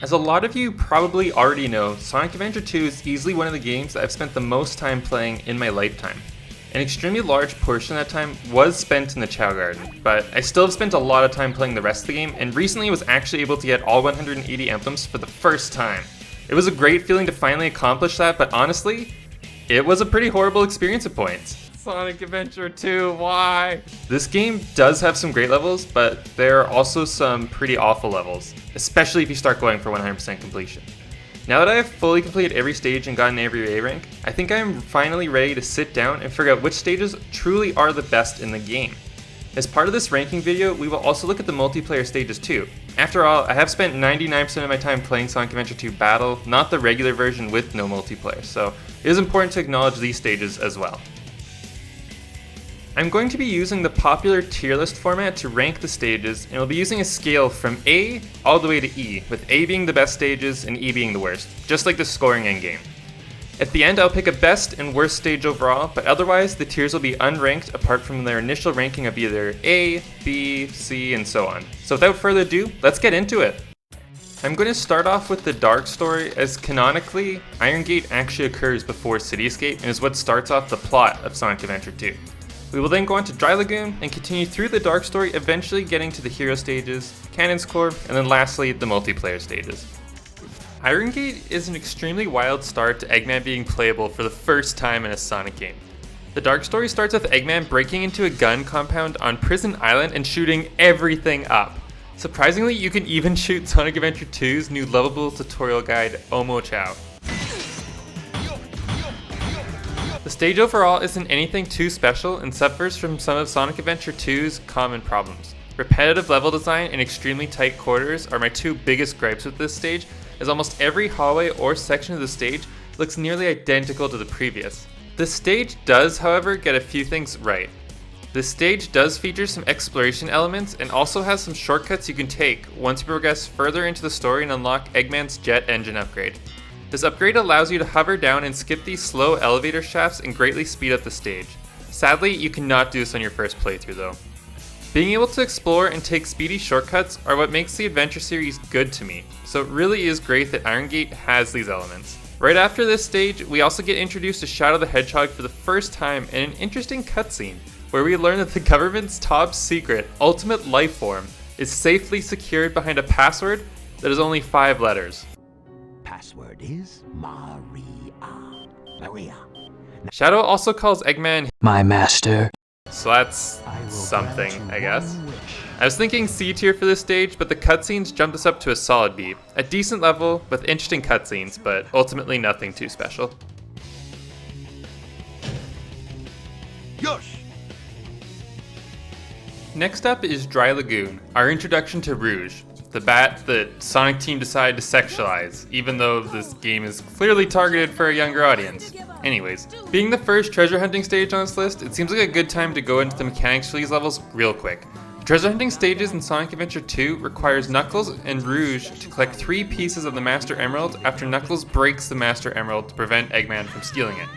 As a lot of you probably already know, Sonic Adventure 2 is easily one of the games that I've spent the most time playing in my lifetime. An extremely large portion of that time was spent in the Chao Garden, but I still have spent a lot of time playing the rest of the game, and recently was actually able to get all 180 emblems for the first time. It was a great feeling to finally accomplish that, but honestly, it was a pretty horrible experience at points. Sonic Adventure 2, why? This game does have some great levels, but there are also some pretty awful levels, especially if you start going for 100% completion. Now that I have fully completed every stage and gotten every A rank, I think I am finally ready to sit down and figure out which stages truly are the best in the game. As part of this ranking video, we will also look at the multiplayer stages too. After all, I have spent 99% of my time playing Sonic Adventure 2 Battle, not the regular version with no multiplayer, so it is important to acknowledge these stages as well. I'm going to be using the popular tier list format to rank the stages, and we'll be using a scale from A all the way to E, with A being the best stages and E being the worst, just like the scoring endgame. At the end, I'll pick a best and worst stage overall, but otherwise the tiers will be unranked apart from their initial ranking of either A, B, C, and so on. So without further ado, let's get into it! I'm going to start off with the Dark Story, as canonically, Iron Gate actually occurs before City Escape and is what starts off the plot of Sonic Adventure 2. We will then go on to Dry Lagoon and continue through the Dark Story, eventually getting to the hero stages, Cannon's Core, and then lastly the multiplayer stages. Iron Gate is an extremely wild start to Eggman being playable for the first time in a Sonic game. The Dark Story starts with Eggman breaking into a gun compound on Prison Island and shooting everything up. Surprisingly, you can even shoot Sonic Adventure 2's new lovable tutorial guide, Omo Chao. The stage overall isn't anything too special and suffers from some of Sonic Adventure 2's common problems. Repetitive level design and extremely tight quarters are my two biggest gripes with this stage, as almost every hallway or section of the stage looks nearly identical to the previous. This stage does, however, get a few things right. This stage does feature some exploration elements and also has some shortcuts you can take once you progress further into the story and unlock Eggman's jet engine upgrade. This upgrade allows you to hover down and skip these slow elevator shafts and greatly speed up the stage. Sadly, you cannot do this on your first playthrough though. Being able to explore and take speedy shortcuts are what makes the adventure series good to me, so it really is great that Iron Gate has these elements. Right after this stage, we also get introduced to Shadow the Hedgehog for the first time in an interesting cutscene, where we learn that the government's top secret, ultimate life form, is safely secured behind a password that is only 5 letters. Password is Maria. Shadow also calls Eggman my master. So that's something, I guess. I was thinking C tier for this stage, but the cutscenes jumped us up to a solid B. A decent level with interesting cutscenes, but ultimately nothing too special. Yosh! Next up is Dry Lagoon, our introduction to Rouge, the bat that Sonic Team decided to sexualize, even though this game is clearly targeted for a younger audience. Anyways, being the first treasure hunting stage on this list, it seems like a good time to go into the mechanics for these levels real quick. The treasure hunting stages in Sonic Adventure 2 requires Knuckles and Rouge to collect 3 pieces of the Master Emerald after Knuckles breaks the Master Emerald to prevent Eggman from stealing it.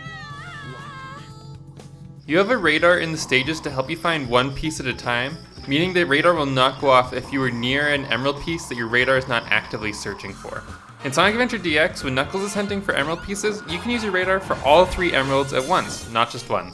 You have a radar in the stages to help you find 1 piece at a time, meaning that radar will not go off if you are near an emerald piece that your radar is not actively searching for. In Sonic Adventure DX, when Knuckles is hunting for emerald pieces, you can use your radar for all 3 emeralds at once, not just 1.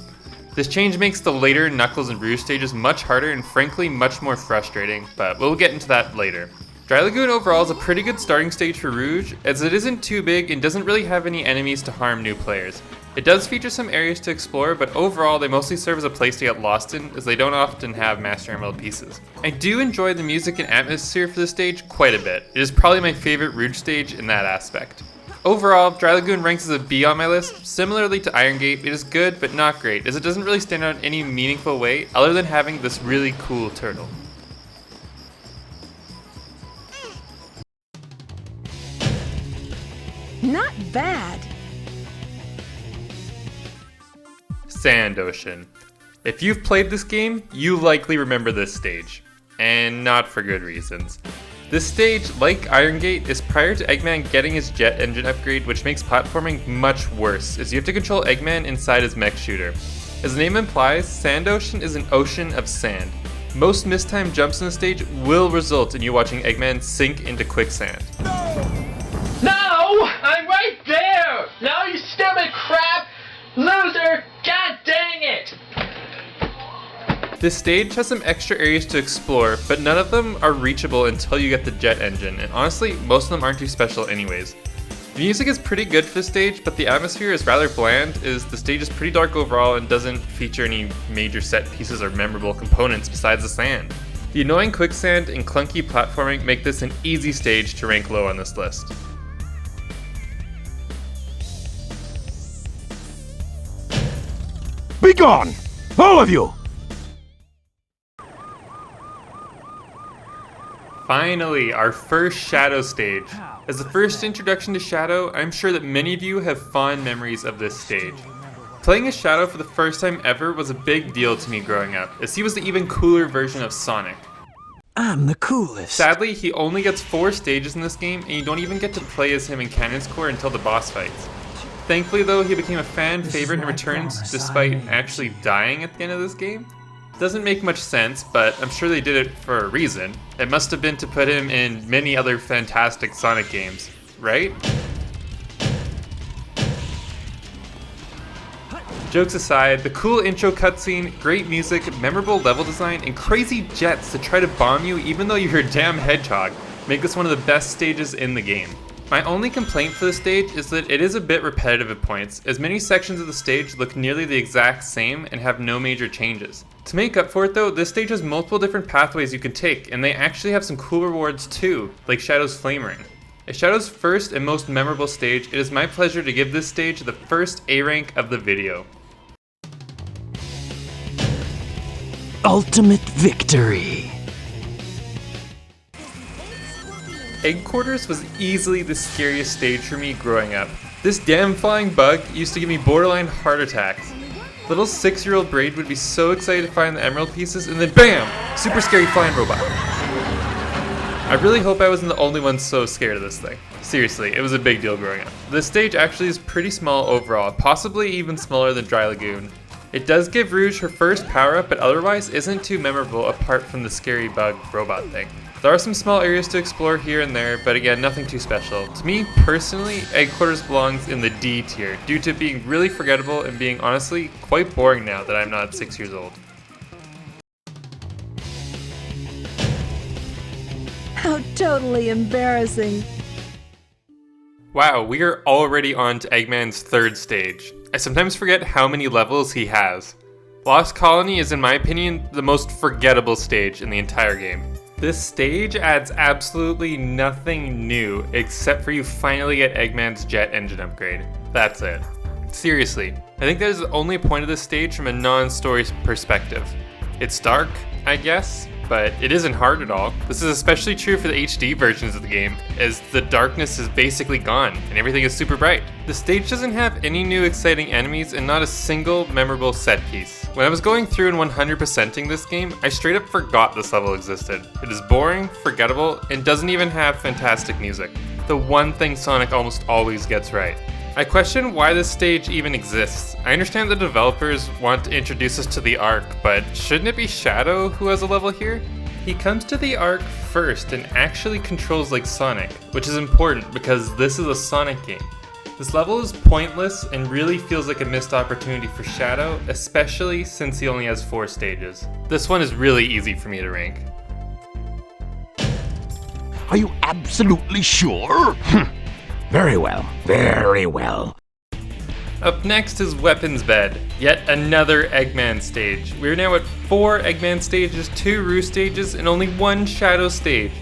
This change makes the later Knuckles and Rouge stages much harder and frankly much more frustrating, but we'll get into that later. Dry Lagoon overall is a pretty good starting stage for Rouge, as it isn't too big and doesn't really have any enemies to harm new players. It does feature some areas to explore, but overall they mostly serve as a place to get lost in, as they don't often have Master Emerald pieces. I do enjoy the music and atmosphere for this stage quite a bit. It is probably my favorite Rouge stage in that aspect. Overall, Dry Lagoon ranks as a B on my list. Similarly to Iron Gate, it is good but not great, as it doesn't really stand out in any meaningful way other than having this really cool turtle. Not bad. Sand Ocean. If you've played this game, you likely remember this stage, and not for good reasons. This stage, like Iron Gate, is prior to Eggman getting his jet engine upgrade, which makes platforming much worse, as you have to control Eggman inside his mech shooter. As the name implies, Sand Ocean is an ocean of sand. Most mistimed jumps in the stage will result in you watching Eggman sink into quicksand. No! I'm right there! Now you stupid crap! Loser! God dang it! This stage has some extra areas to explore, but none of them are reachable until you get the jet engine, and honestly, most of them aren't too special anyways. The music is pretty good for the stage, but the atmosphere is rather bland, as the stage is pretty dark overall and doesn't feature any major set pieces or memorable components besides the sand. The annoying quicksand and clunky platforming make this an easy stage to rank low on this list. Be gone! All of you! Finally, our first Shadow stage. As the first introduction to Shadow, I'm sure that many of you have fond memories of this stage. Playing as Shadow for the first time ever was a big deal to me growing up, as he was the even cooler version of Sonic. I'm the coolest. Sadly, he only gets 4 stages in this game, and you don't even get to play as him in Cannon's Core until the boss fights. Thankfully though, he became a fan favorite and returns despite actually dying at the end of this game. Doesn't make much sense, but I'm sure they did it for a reason. It must have been to put him in many other fantastic Sonic games, right? Jokes aside, the cool intro cutscene, great music, memorable level design, and crazy jets to try to bomb you even though you're a damn hedgehog make this one of the best stages in the game. My only complaint for the stage is that it is a bit repetitive at points, as many sections of the stage look nearly the exact same and have no major changes. To make up for it though, this stage has multiple different pathways you can take, and they actually have some cool rewards too, like Shadow's Flame Ring. As Shadow's first and most memorable stage, it is my pleasure to give this stage the first A rank of the video. Ultimate victory. Egg Quarters was easily the scariest stage for me growing up. This damn flying bug used to give me borderline heart attacks. Little 6-year-old Braid would be so excited to find the emerald pieces, and then BAM! Super scary flying robot. I really hope I wasn't the only one so scared of this thing. Seriously, it was a big deal growing up. This stage actually is pretty small overall, possibly even smaller than Dry Lagoon. It does give Rouge her first power-up, but otherwise isn't too memorable apart from the scary bug robot thing. There are some small areas to explore here and there, but again, nothing too special. To me, personally, Egg Quarters belongs in the D tier, due to being really forgettable and being honestly quite boring now that I'm not 6 years old. How totally embarrassing. Wow, we are already on to Eggman's third stage. I sometimes forget how many levels he has. Lost Colony is, in my opinion, the most forgettable stage in the entire game. This stage adds absolutely nothing new except for you finally get Eggman's jet engine upgrade. That's it. Seriously, I think that is the only point of this stage from a non-story perspective. It's dark, I guess, but it isn't hard at all. This is especially true for the HD versions of the game, as the darkness is basically gone and everything is super bright. The stage doesn't have any new exciting enemies and not a single memorable set piece. When I was going through and 100%ing this game, I straight up forgot this level existed. It is boring, forgettable, and doesn't even have fantastic music. The one thing Sonic almost always gets right. I question why this stage even exists. I understand the developers want to introduce us to the Ark, but shouldn't it be Shadow who has a level here? He comes to the Ark first and actually controls like Sonic, which is important because this is a Sonic game. This level is pointless and really feels like a missed opportunity for Shadow, especially since he only has 4 stages. This one is really easy for me to rank. Are you absolutely sure? Very well, very well. Up next is Weapons Bed, yet another Eggman stage. We're now at 4 Eggman stages, 2 Rouge stages, and only 1 Shadow stage.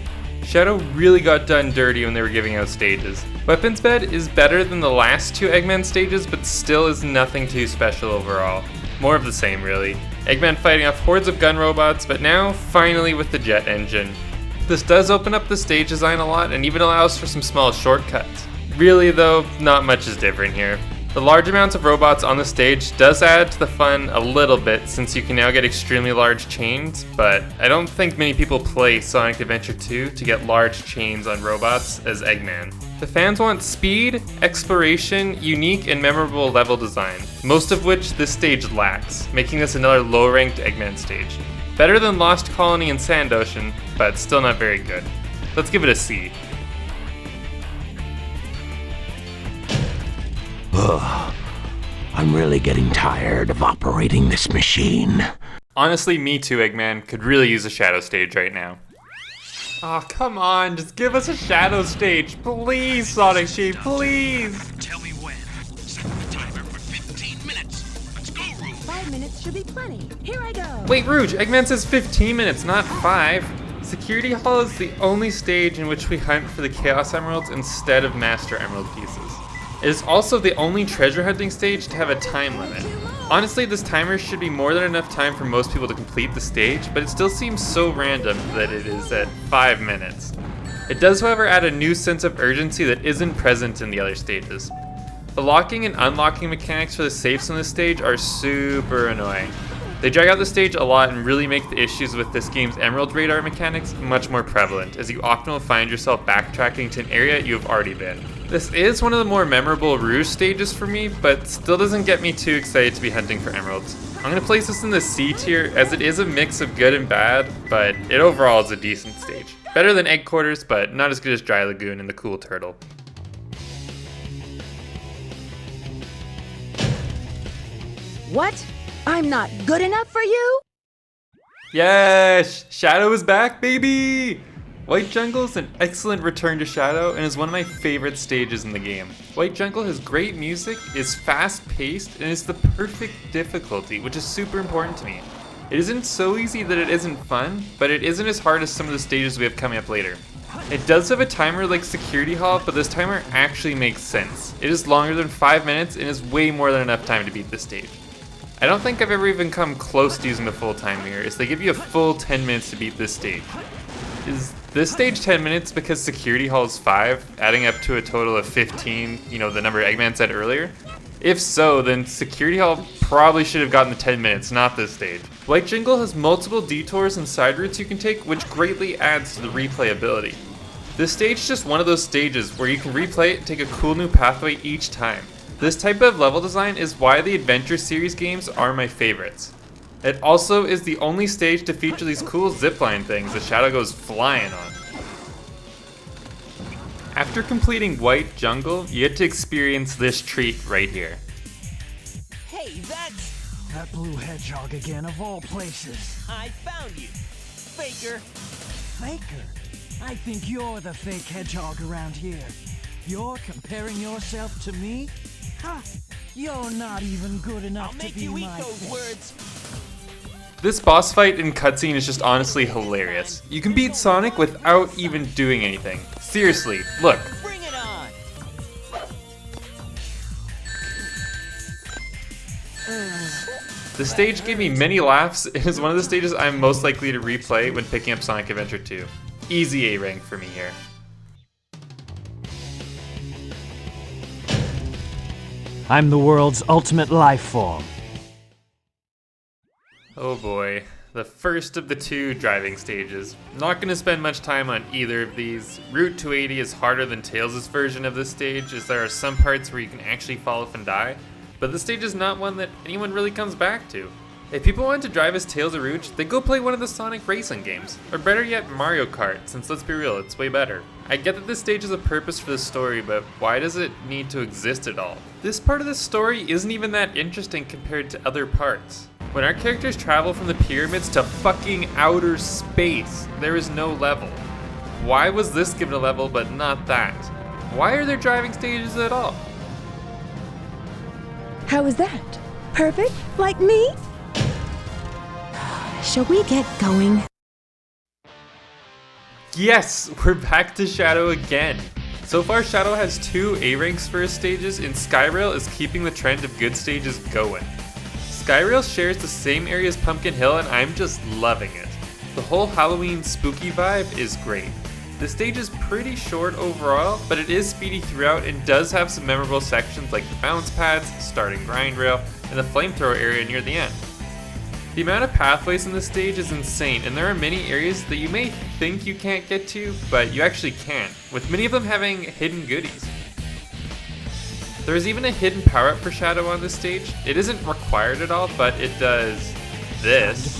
Shadow really got done dirty when they were giving out stages. Weapons Bed is better than the last 2 Eggman stages, but still is nothing too special overall. More of the same, really. Eggman fighting off hordes of gun robots, but now, finally with the jet engine. This does open up the stage design a lot and even allows for some small shortcuts. Really though, not much is different here. The large amounts of robots on the stage does add to the fun a little bit since you can now get extremely large chains, but I don't think many people play Sonic Adventure 2 to get large chains on robots as Eggman. The fans want speed, exploration, unique and memorable level design, most of which this stage lacks, making this another low-ranked Eggman stage. Better than Lost Colony and Sand Ocean, but still not very good. Let's give it a C. I'm really getting tired of operating this machine. Honestly, me too, Eggman. Could really use a shadow stage right now. Aw, oh, come on, just give us a shadow stage. Please, Sonic Sheep, please! Tell me when. Set the timer for 15 minutes. Let's go, Rouge. 5 minutes should be plenty. Here I go. Wait, Rouge, Eggman says 15 minutes, not 5. Security Hall is the only stage in which we hunt for the Chaos Emeralds instead of Master Emerald pieces. It is also the only treasure hunting stage to have a time limit. Honestly, this timer should be more than enough time for most people to complete the stage, but it still seems so random that it is at 5 minutes. It does, however, add a new sense of urgency that isn't present in the other stages. The locking and unlocking mechanics for the safes on this stage are super annoying. They drag out the stage a lot and really make the issues with this game's Emerald Radar mechanics much more prevalent, as you often will find yourself backtracking to an area you have already been. This is one of the more memorable Rouge stages for me, but still doesn't get me too excited to be hunting for emeralds. I'm going to place this in the C tier, as it is a mix of good and bad, but it overall is a decent stage. Better than Egg Quarters, but not as good as Dry Lagoon and the Cool Turtle. What? I'm not good enough for you? Yes! Shadow is back, baby! White Jungle is an excellent return to Shadow and is one of my favorite stages in the game. White Jungle has great music, is fast-paced, and is the perfect difficulty, which is super important to me. It isn't so easy that it isn't fun, but it isn't as hard as some of the stages we have coming up later. It does have a timer like Security Hall, but this timer actually makes sense. It is longer than 5 minutes and is way more than enough time to beat this stage. I don't think I've ever even come close to using the full timer here, as they give you a full 10 minutes to beat this stage. Is this stage 10 minutes because Security Hall is 5, adding up to a total of 15, the number Eggman said earlier? If so, then Security Hall probably should have gotten the 10 minutes, not this stage. White Jungle has multiple detours and side routes you can take, which greatly adds to the replayability. This stage is just one of those stages where you can replay it and take a cool new pathway each time. This type of level design is why the Adventure series games are my favorites. It also is the only stage to feature these cool zipline things that Shadow goes flying on. After completing White Jungle, you get to experience this treat right here. Hey, that's... That blue hedgehog again, of all places. I found you. Faker. Faker? I think you're the fake hedgehog around here. You're comparing yourself to me? Ha! You're not even good enough I'll to make be you eat my those words. This boss fight and cutscene is just honestly hilarious. You can beat Sonic without even doing anything. Seriously, look. Bring it on. The stage gave me many laughs and is one of the stages I'm most likely to replay when picking up Sonic Adventure 2. Easy A rank for me here. I'm the world's ultimate life form. Oh boy, the first of the 2 driving stages. Not going to spend much time on either of these. Route 280 is harder than Tails' version of this stage, as there are some parts where you can actually fall off and die, but this stage is not one that anyone really comes back to. If people want to drive as Tails or Rouge, then go play one of the Sonic racing games, or better yet, Mario Kart, since let's be real, it's way better. I get that this stage has a purpose for the story, but why does it need to exist at all? This part of the story isn't even that interesting compared to other parts. When our characters travel from the pyramids to fucking outer space, there is no level. Why was this given a level but not that? Why are there driving stages at all? How is that? Perfect? Like me? Shall we get going? Yes, we're back to Shadow again. So far, Shadow has 2 A ranks for his stages, and Skyrail is keeping the trend of good stages going. Skyrail shares the same area as Pumpkin Hill, and I'm just loving it. The whole Halloween spooky vibe is great. The stage is pretty short overall, but it is speedy throughout and does have some memorable sections like the bounce pads, starting grind rail, and the flamethrower area near the end. The amount of pathways in this stage is insane, and there are many areas that you may think you can't get to, but you actually can, with many of them having hidden goodies. There is even a hidden power-up for Shadow on this stage. It isn't required at all, but it does this.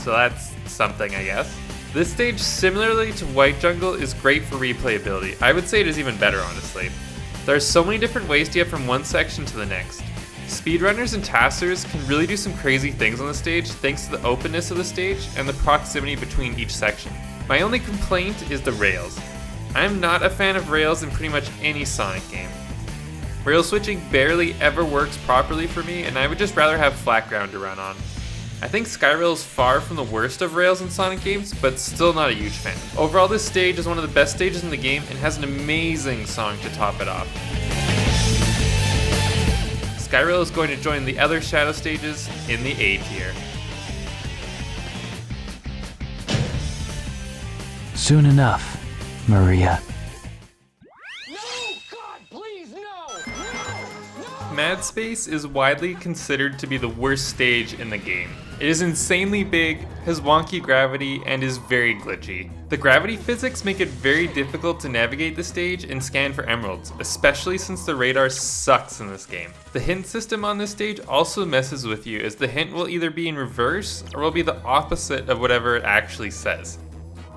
So that's something, I guess. This stage, similarly to White Jungle, is great for replayability. I would say it is even better, honestly. There are so many different ways to get from one section to the next. Speedrunners and taskers can really do some crazy things on the stage thanks to the openness of the stage and the proximity between each section. My only complaint is the rails. I am not a fan of rails in pretty much any Sonic game. Rail switching barely ever works properly for me, and I would just rather have flat ground to run on. I think Skyrail is far from the worst of rails in Sonic games, but still not a huge fan. Overall, this stage is one of the best stages in the game and has an amazing song to top it off. Skyrail is going to join the other Shadow stages in the A tier. Soon enough, Maria. Mad Space is widely considered to be the worst stage in the game. It is insanely big, has wonky gravity, and is very glitchy. The gravity physics make it very difficult to navigate the stage and scan for emeralds, especially since the radar sucks in this game. The hint system on this stage also messes with you, as the hint will either be in reverse or will be the opposite of whatever it actually says.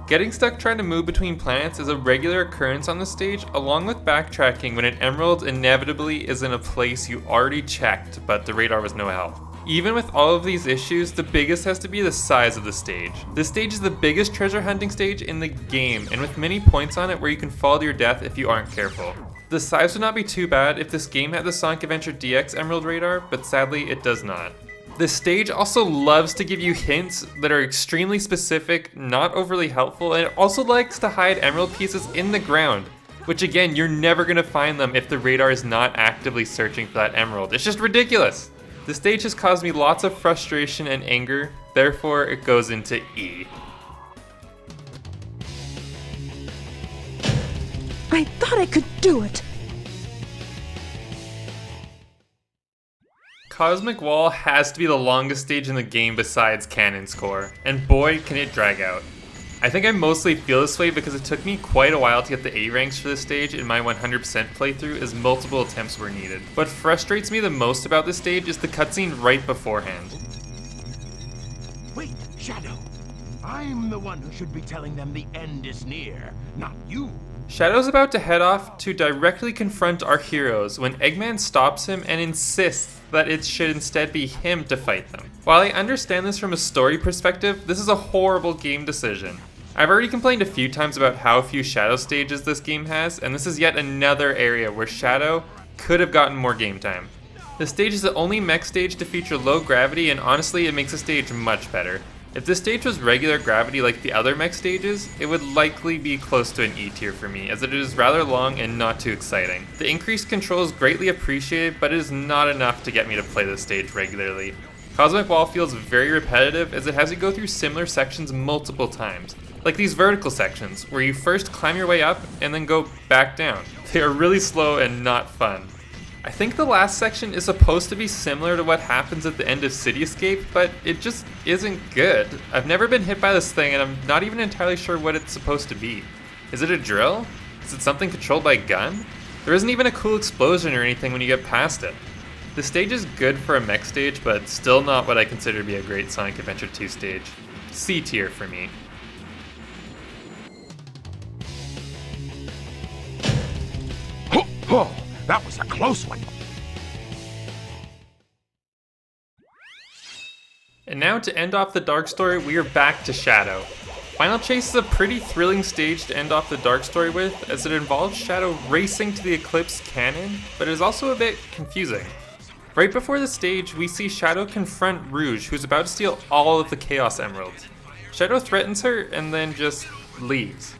Getting stuck trying to move between planets is a regular occurrence on the stage, along with backtracking when an emerald inevitably is in a place you already checked, but the radar was no help. Even with all of these issues, the biggest has to be the size of the stage. This stage is the biggest treasure hunting stage in the game, and with many points on it where you can fall to your death if you aren't careful. The size would not be too bad if this game had the Sonic Adventure DX Emerald radar, but sadly it does not. This stage also loves to give you hints that are extremely specific, not overly helpful, and it also likes to hide emerald pieces in the ground, which again, you're never going to find them if the radar is not actively searching for that emerald. It's just ridiculous. The stage has caused me lots of frustration and anger, therefore it goes into E. I thought I could do it. Cosmic Wall has to be the longest stage in the game besides Cannon's Core, and boy can it drag out. I think I mostly feel this way because it took me quite a while to get the A ranks for this stage in my 100% playthrough, as multiple attempts were needed. What frustrates me the most about this stage is the cutscene right beforehand. Wait, Shadow. I'm the one who should be telling them the end is near, not you. Shadow's about to head off to directly confront our heroes when Eggman stops him and insists that it should instead be him to fight them. While I understand this from a story perspective, this is a horrible game decision. I've already complained a few times about how few Shadow stages this game has, and this is yet another area where Shadow could have gotten more game time. The stage is the only mech stage to feature low gravity, and honestly it makes the stage much better. If this stage was regular gravity like the other mech stages, it would likely be close to an E tier for me, as it is rather long and not too exciting. The increased control is greatly appreciated, but it is not enough to get me to play this stage regularly. Cosmic Wall feels very repetitive, as it has you go through similar sections multiple times. Like these vertical sections, where you first climb your way up and then go back down. They are really slow and not fun. I think the last section is supposed to be similar to what happens at the end of City Escape, but it just isn't good. I've never been hit by this thing, and I'm not even entirely sure what it's supposed to be. Is it a drill? Is it something controlled by a gun? There isn't even a cool explosion or anything when you get past it. The stage is good for a mech stage, but still not what I consider to be a great Sonic Adventure 2 stage. C tier for me. Oh, that was a close one. And now to end off the Dark Story, we are back to Shadow. Final Chase is a pretty thrilling stage to end off the Dark Story with, as it involves Shadow racing to the Eclipse cannon, but it is also a bit confusing. Right before the stage, we see Shadow confront Rouge, who's about to steal all of the Chaos Emeralds. Shadow threatens her and then just leaves.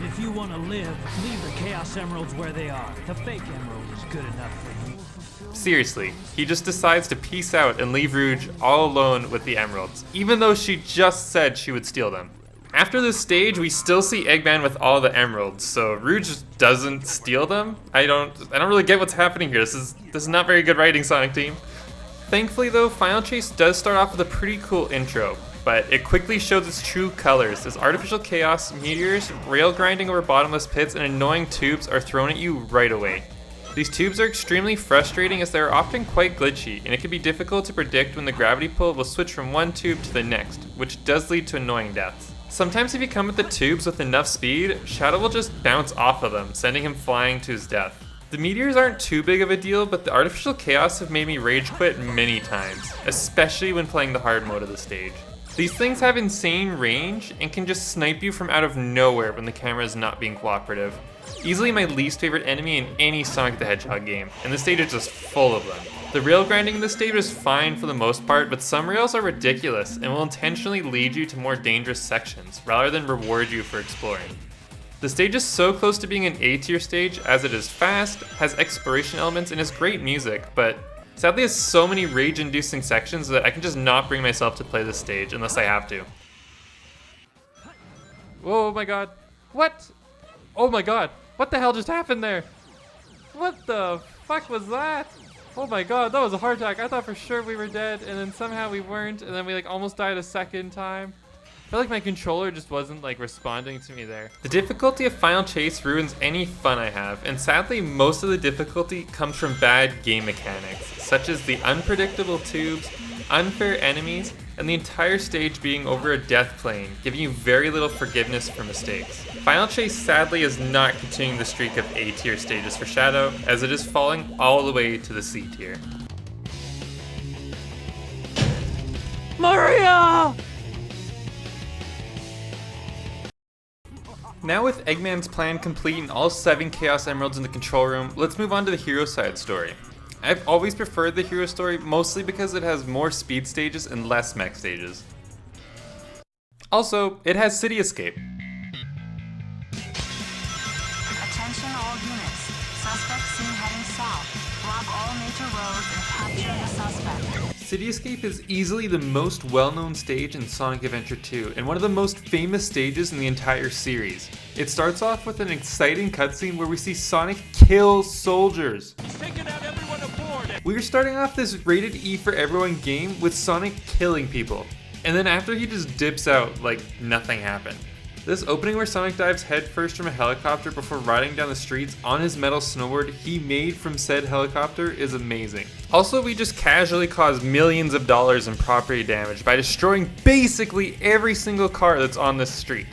If you want to live, leave the Chaos Emeralds where they are. The fake emerald is good enough for you. Seriously, he just decides to peace out and leave Rouge all alone with the emeralds, even though she just said she would steal them. After this stage, we still see Eggman with all the emeralds, so Rouge doesn't steal them? I don't really get what's happening here. This is not very good writing, Sonic Team. Thankfully though, Final Chase does start off with a pretty cool intro, but it quickly shows its true colors as artificial chaos, meteors, rail grinding over bottomless pits, and annoying tubes are thrown at you right away. These tubes are extremely frustrating as they are often quite glitchy, and it can be difficult to predict when the gravity pull will switch from one tube to the next, which does lead to annoying deaths. Sometimes if you come with the tubes with enough speed, Shadow will just bounce off of them, sending him flying to his death. The meteors aren't too big of a deal, but the artificial chaos have made me rage quit many times, especially when playing the hard mode of the stage. These things have insane range and can just snipe you from out of nowhere when the camera is not being cooperative. Easily my least favorite enemy in any Sonic the Hedgehog game, and the stage is just full of them. The rail grinding in this stage is fine for the most part, but some rails are ridiculous and will intentionally lead you to more dangerous sections, rather than reward you for exploring. The stage is so close to being an A tier stage as it is fast, has exploration elements, and has great music, but sadly has so many rage-inducing sections that I can just not bring myself to play this stage unless I have to. Oh my god. What? Oh my god. What the hell just happened there? What the fuck was that? Oh my god, that was a heart attack. I thought for sure we were dead, and then somehow we weren't, and then we like almost died a second time. I feel like my controller just wasn't like responding to me there. The difficulty of Final Chase ruins any fun I have, and sadly most of the difficulty comes from bad game mechanics, such as the unpredictable tubes, unfair enemies, and the entire stage being over a death plane, giving you very little forgiveness for mistakes. Final Chase sadly is not continuing the streak of A tier stages for Shadow, as it is falling all the way to the C tier. Maria! Now with Eggman's plan complete and all 7 Chaos Emeralds in the control room, let's move on to the hero side story. I've always preferred the hero story mostly because it has more speed stages and less mech stages. Also, it has City Escape. Attention all units. Suspect seen heading south. Block all major roads and capture the suspect. City Escape is easily the most well-known stage in Sonic Adventure 2, and one of the most famous stages in the entire series. It starts off with an exciting cutscene where we see Sonic kill soldiers. We're starting off this rated E for everyone game with Sonic killing people, and then after he just dips out like nothing happened. This opening where Sonic dives headfirst from a helicopter before riding down the streets on his metal snowboard he made from said helicopter is amazing. Also, we just casually cause millions of dollars in property damage by destroying basically every single car that's on this street.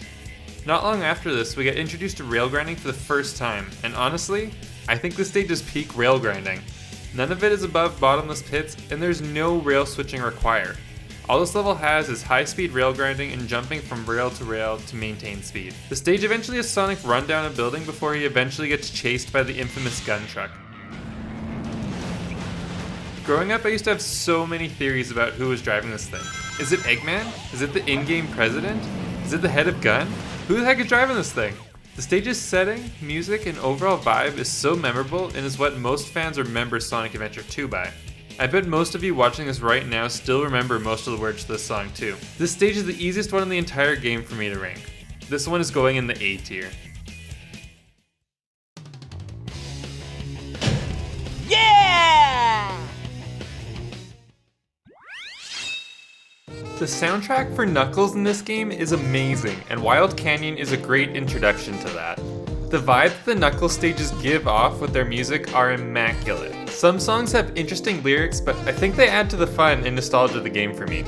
Not long after this, we get introduced to rail grinding for the first time, and honestly, I think this stage is peak rail grinding. None of it is above bottomless pits, and there's no rail switching required. All this level has is high-speed rail grinding and jumping from rail to maintain speed. The stage eventually has Sonic run down a building before he eventually gets chased by the infamous gun truck. Growing up, I used to have so many theories about who was driving this thing. Is it Eggman? Is it the in-game president? Is it the head of gun? Who the heck is driving this thing? The stage's setting, music, and overall vibe is so memorable and is what most fans remember Sonic Adventure 2 by. I bet most of you watching this right now still remember most of the words to this song too. This stage is the easiest one in the entire game for me to rank. This one is going in the A tier. Yeah! The soundtrack for Knuckles in this game is amazing, and Wild Canyon is a great introduction to that. The vibe that the Knuckles stages give off with their music are immaculate. Some songs have interesting lyrics, but I think they add to the fun and nostalgia of the game for me.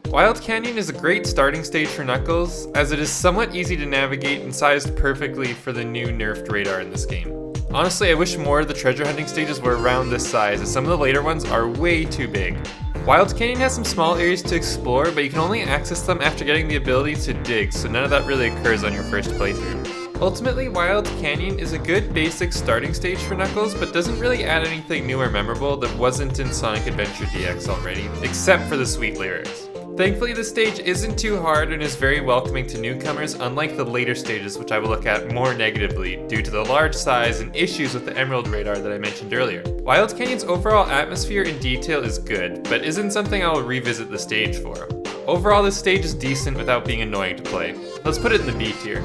Wild Canyon is a great starting stage for Knuckles, as it is somewhat easy to navigate and sized perfectly for the new nerfed radar in this game. Honestly, I wish more of the treasure hunting stages were around this size, as some of the later ones are way too big. Wild Canyon has some small areas to explore, but you can only access them after getting the ability to dig, so none of that really occurs on your first playthrough. Ultimately, Wild Canyon is a good basic starting stage for Knuckles, but doesn't really add anything new or memorable that wasn't in Sonic Adventure DX already, except for the sweet lyrics. Thankfully, this stage isn't too hard and is very welcoming to newcomers, unlike the later stages, which I will look at more negatively due to the large size and issues with the Emerald Radar that I mentioned earlier. Wild Canyon's overall atmosphere and detail is good, but isn't something I will revisit the stage for. Overall, this stage is decent without being annoying to play. Let's put it in the B tier.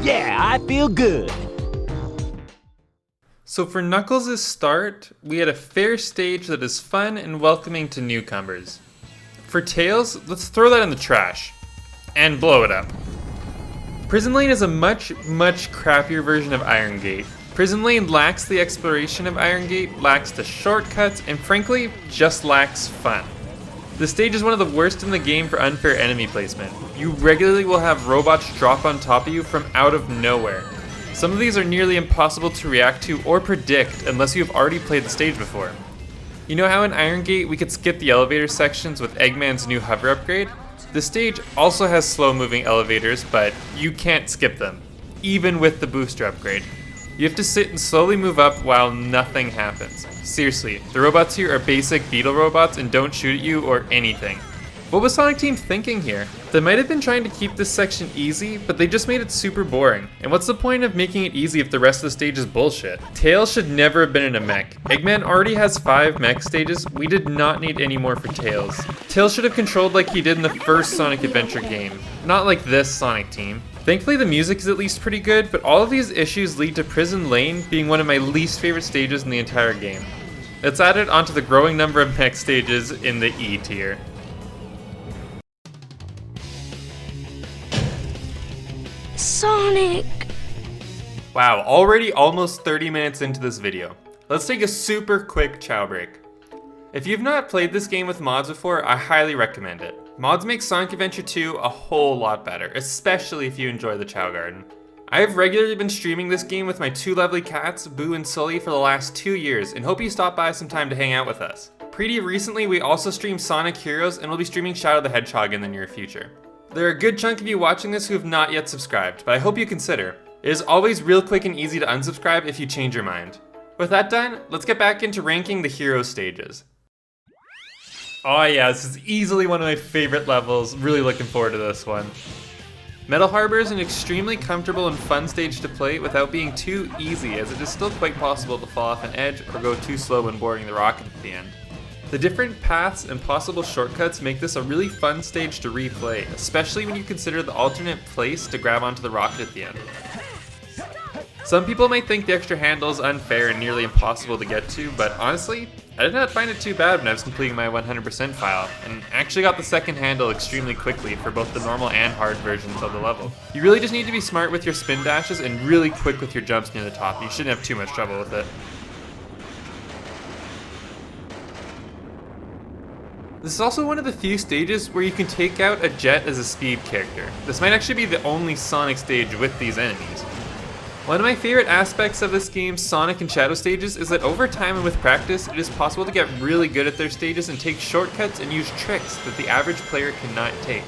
Yeah, I feel good. So for Knuckles' start, we had a fair stage that is fun and welcoming to newcomers. For Tails, let's throw that in the trash. And blow it up. Prison Lane is a much crappier version of Iron Gate. Prison Lane lacks the exploration of Iron Gate, lacks the shortcuts, and frankly, just lacks fun. This stage is one of the worst in the game for unfair enemy placement. You regularly will have robots drop on top of you from out of nowhere. Some of these are nearly impossible to react to or predict unless you have already played the stage before. You know how in Iron Gate we could skip the elevator sections with Eggman's new hover upgrade? The stage also has slow moving elevators, but you can't skip them, even with the booster upgrade. You have to sit and slowly move up while nothing happens. Seriously, the robots here are basic beetle robots and don't shoot at you or anything. What was Sonic Team thinking here? They might have been trying to keep this section easy, but they just made it super boring. And what's the point of making it easy if the rest of the stage is bullshit? Tails should never have been in a mech. Eggman already has 5 mech stages, we did not need any more for Tails. Tails should have controlled like he did in the first Sonic Adventure game, not like this Sonic Team. Thankfully the music is at least pretty good, but all of these issues lead to Prison Lane being one of my least favorite stages in the entire game. It's added onto the growing number of mech stages in the E tier. Sonic! Wow, already almost 30 minutes into this video. Let's take a super quick Chao Break. If you've not played this game with mods before, I highly recommend it. Mods make Sonic Adventure 2 a whole lot better, especially if you enjoy the Chao Garden. I have regularly been streaming this game with my 2 lovely cats, Boo and Sully, for the last 2 years, and hope you stop by sometime to hang out with us. Pretty recently, we also streamed Sonic Heroes, and we'll be streaming Shadow the Hedgehog in the near future. There are a good chunk of you watching this who have not yet subscribed, but I hope you consider. It is always real quick and easy to unsubscribe if you change your mind. With that done, let's get back into ranking the hero stages. Oh yeah, this is easily one of my favorite levels. Really looking forward to this one. Metal Harbor is an extremely comfortable and fun stage to play without being too easy, as it is still quite possible to fall off an edge or go too slow when boarding the rocket at the end. The different paths and possible shortcuts make this a really fun stage to replay, especially when you consider the alternate place to grab onto the rocket at the end. Some people might think the extra handle is unfair and nearly impossible to get to, but honestly, I did not find it too bad when I was completing my 100% file, and actually got the second handle extremely quickly for both the normal and hard versions of the level. You really just need to be smart with your spin dashes and really quick with your jumps near the top. You shouldn't have too much trouble with it. This is also one of the few stages where you can take out a Jet as a speed character. This might actually be the only Sonic stage with these enemies. One of my favorite aspects of this game's Sonic and Shadow stages is that over time and with practice, it is possible to get really good at their stages and take shortcuts and use tricks that the average player cannot take.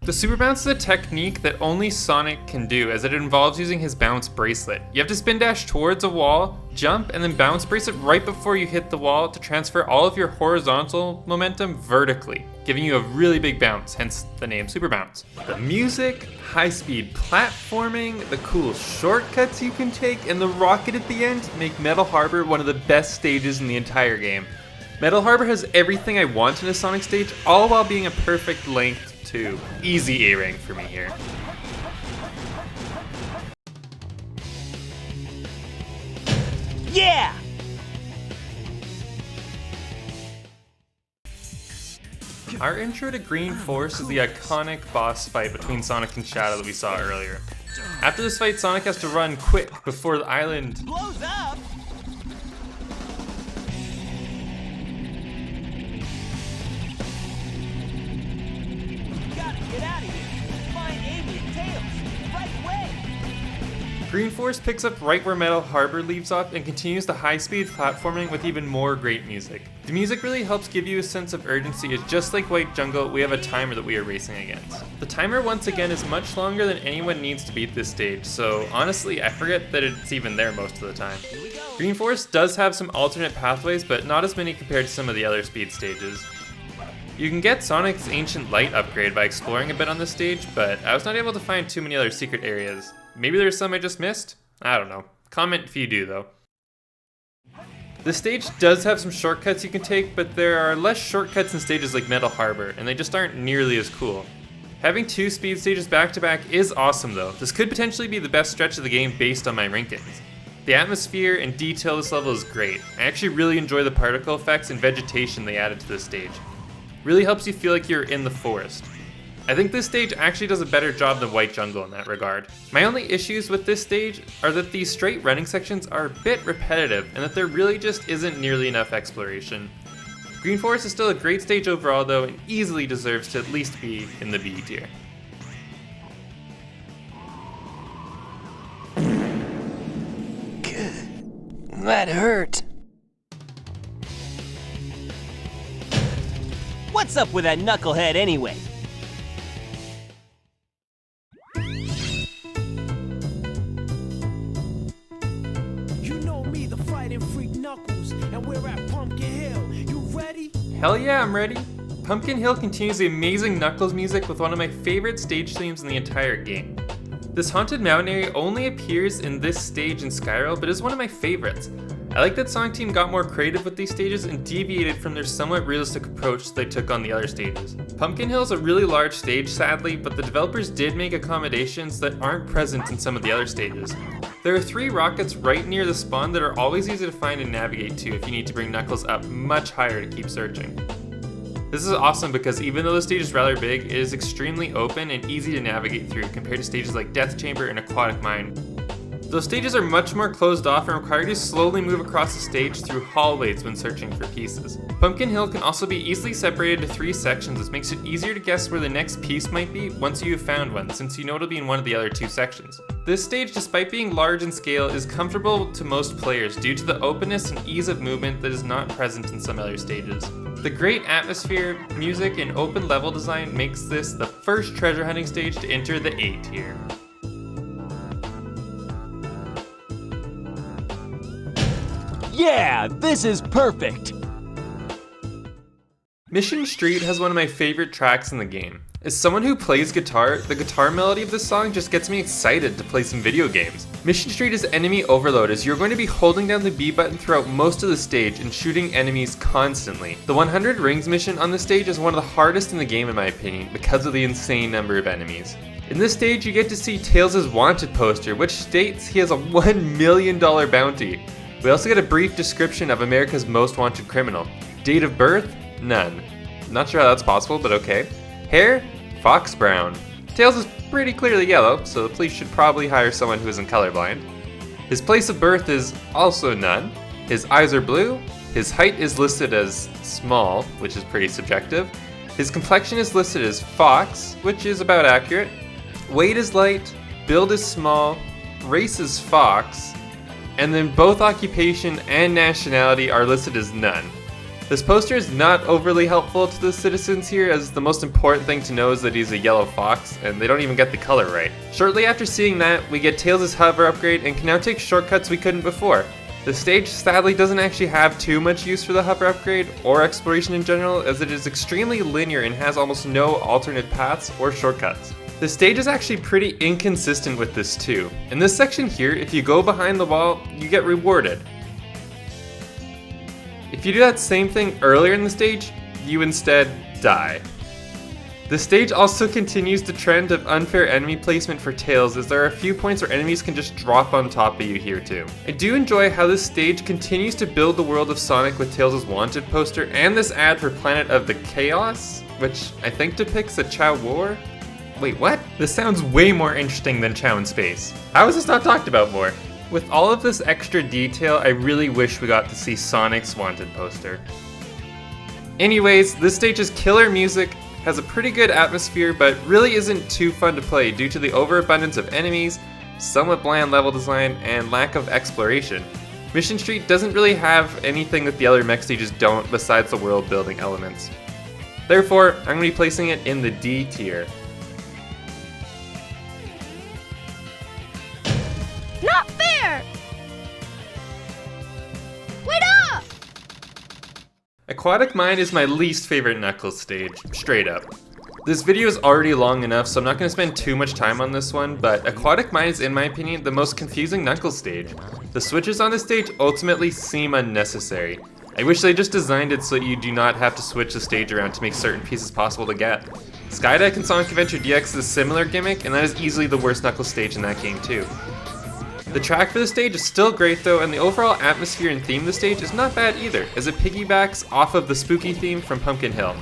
The Super Bounce is a technique that only Sonic can do, as it involves using his bounce bracelet. You have to spin dash towards a wall, jump, and then bounce bracelet right before you hit the wall to transfer all of your horizontal momentum vertically, giving you a really big bounce, hence the name Super Bounce. The music, high-speed platforming, the cool shortcuts you can take, and the rocket at the end make Metal Harbor one of the best stages in the entire game. Metal Harbor has everything I want in a Sonic stage, all while being a perfect length too. Easy A rank for me here. Yeah! Our intro to Green Force is the iconic boss fight between Sonic and Shadow that we saw earlier. After this fight, Sonic has to run quick before the island Blows up! Get out of here! Find Amy and Tails! Right away! Green Force picks up right where Metal Harbor leaves off and continues the high-speed platforming with even more great music. The music really helps give you a sense of urgency, as just like White Jungle, we have a timer that we are racing against. The timer once again is much longer than anyone needs to beat this stage, so honestly I forget that it's even there most of the time. Green Force does have some alternate pathways, but not as many compared to some of the other speed stages. You can get Sonic's Ancient Light upgrade by exploring a bit on this stage, but I was not able to find too many other secret areas. Maybe there's some I just missed? I don't know. Comment if you do though. This stage does have some shortcuts you can take, but there are less shortcuts in stages like Metal Harbor, and they just aren't nearly as cool. Having 2 speed stages back to back is awesome though. This could potentially be the best stretch of the game based on my rankings. The atmosphere and detail of this level is great. I actually really enjoy the particle effects and vegetation they added to this stage. Really helps you feel like you're in the forest. I think this stage actually does a better job than White Jungle in that regard. My only issues with this stage are that these straight running sections are a bit repetitive and that there really just isn't nearly enough exploration. Green Forest is still a great stage overall though and easily deserves to at least be in the B tier. That hurt. What's up with that knucklehead anyway? You know me, the fighting freak Knuckles, and we're at Pumpkin Hill. You ready? Hell yeah, I'm ready. Pumpkin Hill continues the amazing Knuckles music with one of my favorite stage themes in the entire game. This haunted mountain area only appears in this stage in Spyro, but is one of my favorites. I like that Sonic Team got more creative with these stages and deviated from their somewhat realistic approach they took on the other stages. Pumpkin Hill is a really large stage sadly, but the developers did make accommodations that aren't present in some of the other stages. There are 3 rockets right near the spawn that are always easy to find and navigate to if you need to bring Knuckles up much higher to keep searching. This is awesome because even though the stage is rather big, it is extremely open and easy to navigate through compared to stages like Death Chamber and Aquatic Mine. Those stages are much more closed off and require you to slowly move across the stage through hallways when searching for pieces. Pumpkin Hill can also be easily separated into 3 sections, which makes it easier to guess where the next piece might be once you have found one, since you know it'll be in one of the other 2 sections. This stage, despite being large in scale, is comfortable to most players due to the openness and ease of movement that is not present in some other stages. The great atmosphere, music, and open level design makes this the first treasure hunting stage to enter the A tier. Yeah, this is perfect! Mission Street has one of my favorite tracks in the game. As someone who plays guitar, the guitar melody of this song just gets me excited to play some video games. Mission Street is enemy overload as you're going to be holding down the B button throughout most of the stage and shooting enemies constantly. The 100 Rings mission on this stage is one of the hardest in the game in my opinion because of the insane number of enemies. In this stage you get to see Tails' wanted poster which states he has a $1 million bounty. We also get a brief description of America's most wanted criminal. Date of birth? None. Not sure how that's possible, but okay. Hair? Fox brown. Tails is pretty clearly yellow, so the police should probably hire someone who isn't colorblind. His place of birth is also none. His eyes are blue. His height is listed as small, which is pretty subjective. His complexion is listed as fox, which is about accurate. Weight is light. Build is small. Race is fox. And then both occupation and nationality are listed as none. This poster is not overly helpful to the citizens here as the most important thing to know is that he's a yellow fox and they don't even get the color right. Shortly after seeing that, we get Tails' hover upgrade and can now take shortcuts we couldn't before. The stage sadly doesn't actually have too much use for the hover upgrade or exploration in general as it is extremely linear and has almost no alternate paths or shortcuts. The stage is actually pretty inconsistent with this too. In this section here, if you go behind the wall, you get rewarded. If you do that same thing earlier in the stage, you instead die. The stage also continues the trend of unfair enemy placement for Tails as there are a few points where enemies can just drop on top of you here too. I do enjoy how this stage continues to build the world of Sonic with Tails' wanted poster and this ad for Planet of the Chaos, which I think depicts a Chao War. Wait, what? This sounds way more interesting than Chao in Space. How is this not talked about more? With all of this extra detail, I really wish we got to see Sonic's wanted poster. Anyways, this stage's killer music has a pretty good atmosphere, but really isn't too fun to play due to the overabundance of enemies, somewhat bland level design, and lack of exploration. Mission Street doesn't really have anything that the other mech stages don't besides the world building elements. Therefore, I'm going to be placing it in the D tier. Not fair! Wait up! Aquatic Mine is my least favorite Knuckles stage, straight up. This video is already long enough, so I'm not going to spend too much time on this one, but Aquatic Mine is, in my opinion, the most confusing Knuckles stage. The switches on this stage ultimately seem unnecessary. I wish they just designed it so that you do not have to switch the stage around to make certain pieces possible to get. Skydeck in Sonic Adventure DX is a similar gimmick, and that is easily the worst Knuckles stage in that game too. The track for the stage is still great though, and the overall atmosphere and theme of the stage is not bad either, as it piggybacks off of the spooky theme from Pumpkin Hill.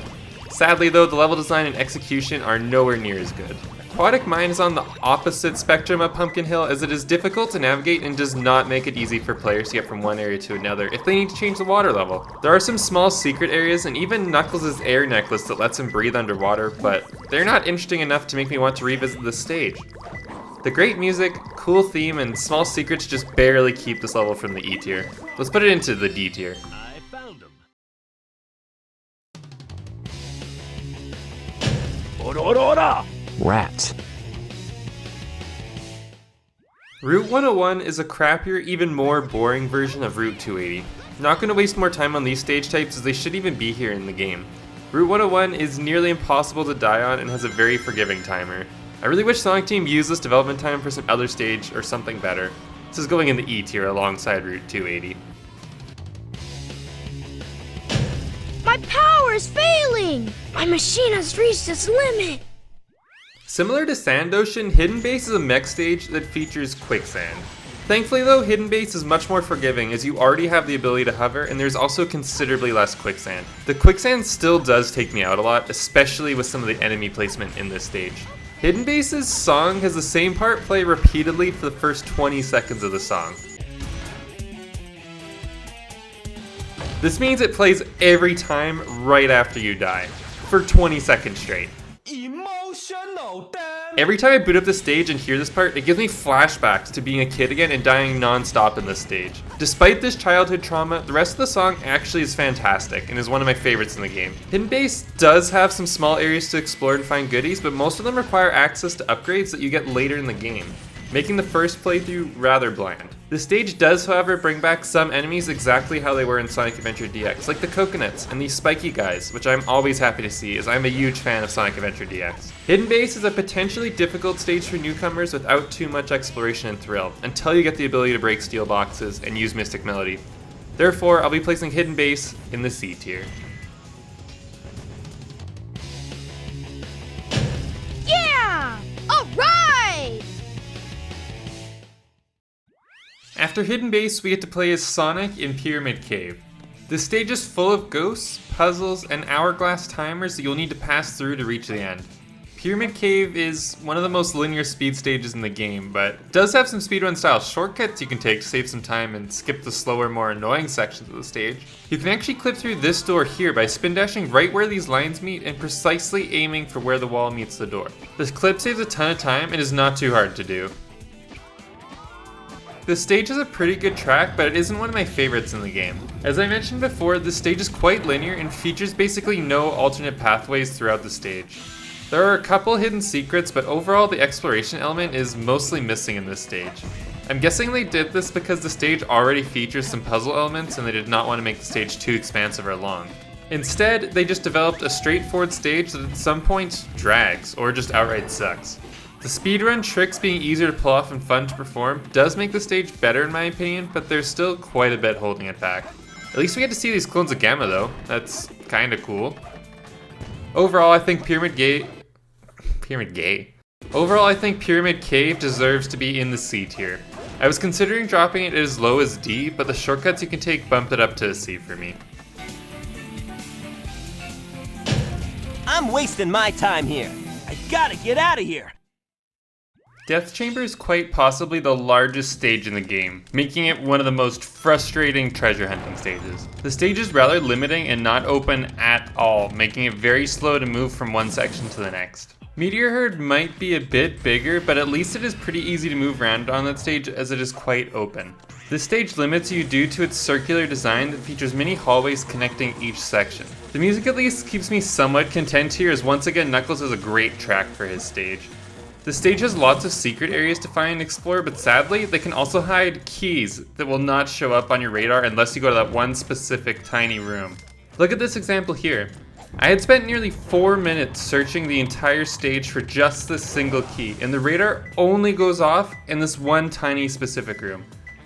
Sadly though, the level design and execution are nowhere near as good. Aquatic Mine is on the opposite spectrum of Pumpkin Hill, as it is difficult to navigate and does not make it easy for players to get from one area to another if they need to change the water level. There are some small secret areas and even Knuckles' air necklace that lets him breathe underwater, but they're not interesting enough to make me want to revisit this stage. The great music, cool theme, and small secrets just barely keep this level from the E tier. Let's put it into the D tier. I found him. Rat. Route 101 is a crappier, even more boring version of Route 280. Not going to waste more time on these stage types as they shouldn't even be here in the game. Route 101 is nearly impossible to die on and has a very forgiving timer. I really wish Sonic Team used this development time for some other stage or something better. This is going in the E tier alongside Route 280. My power is failing! My machine has reached its limit! Similar to Sand Ocean, Hidden Base is a mech stage that features quicksand. Thankfully though, Hidden Base is much more forgiving as you already have the ability to hover and there's also considerably less quicksand. The quicksand still does take me out a lot, especially with some of the enemy placement in this stage. Hidden Base's song has the same part play repeatedly for the first 20 seconds of the song. This means it plays every time right after you die, for 20 seconds straight. Every time I boot up the stage and hear this part, it gives me flashbacks to being a kid again and dying non-stop in this stage. Despite this childhood trauma, the rest of the song actually is fantastic and is one of my favorites in the game. Hidden Base does have some small areas to explore and find goodies, but most of them require access to upgrades that you get later in the game, making the first playthrough rather bland. The stage does, however, bring back some enemies exactly how they were in Sonic Adventure DX, like the coconuts and these spiky guys, which I'm always happy to see as I'm a huge fan of Sonic Adventure DX. Hidden Base is a potentially difficult stage for newcomers without too much exploration and thrill, until you get the ability to break steel boxes and use Mystic Melody. Therefore, I'll be placing Hidden Base in the C tier. Yeah! Alright! After Hidden Base, we get to play as Sonic in Pyramid Cave. This stage is full of ghosts, puzzles, and hourglass timers that you'll need to pass through to reach the end. Pyramid Cave is one of the most linear speed stages in the game, but does have some speedrun style shortcuts you can take to save some time and skip the slower, more annoying sections of the stage. You can actually clip through this door here by spin dashing right where these lines meet and precisely aiming for where the wall meets the door. This clip saves a ton of time and is not too hard to do. The stage is a pretty good track, but it isn't one of my favorites in the game. As I mentioned before, the stage is quite linear and features basically no alternate pathways throughout the stage. There are a couple hidden secrets, but overall the exploration element is mostly missing in this stage. I'm guessing they did this because the stage already features some puzzle elements and they did not want to make the stage too expansive or long. Instead, they just developed a straightforward stage that at some points drags, or just outright sucks. The speedrun tricks being easier to pull off and fun to perform does make the stage better in my opinion, but there's still quite a bit holding it back. At least we get to see these clones of Gamma though, that's kinda cool. Overall, I think Pyramid Cave deserves to be in the C tier. I was considering dropping it as low as D, but the shortcuts you can take bumped it up to a C for me. I'm wasting my time here. I gotta get out of here. Death Chamber is quite possibly the largest stage in the game, making it one of the most frustrating treasure hunting stages. The stage is rather limiting and not open at all, making it very slow to move from one section to the next. Meteor Herd might be a bit bigger, but at least it is pretty easy to move around on that stage as it is quite open. This stage limits you due to its circular design that features many hallways connecting each section. The music at least keeps me somewhat content here, as once again Knuckles is a great track for his stage. The stage has lots of secret areas to find and explore, but sadly, they can also hide keys that will not show up on your radar unless you go to that one specific tiny room. Look at this example here. I had spent nearly 4 minutes searching the entire stage for just this single key, and the radar only goes off in this one tiny specific room.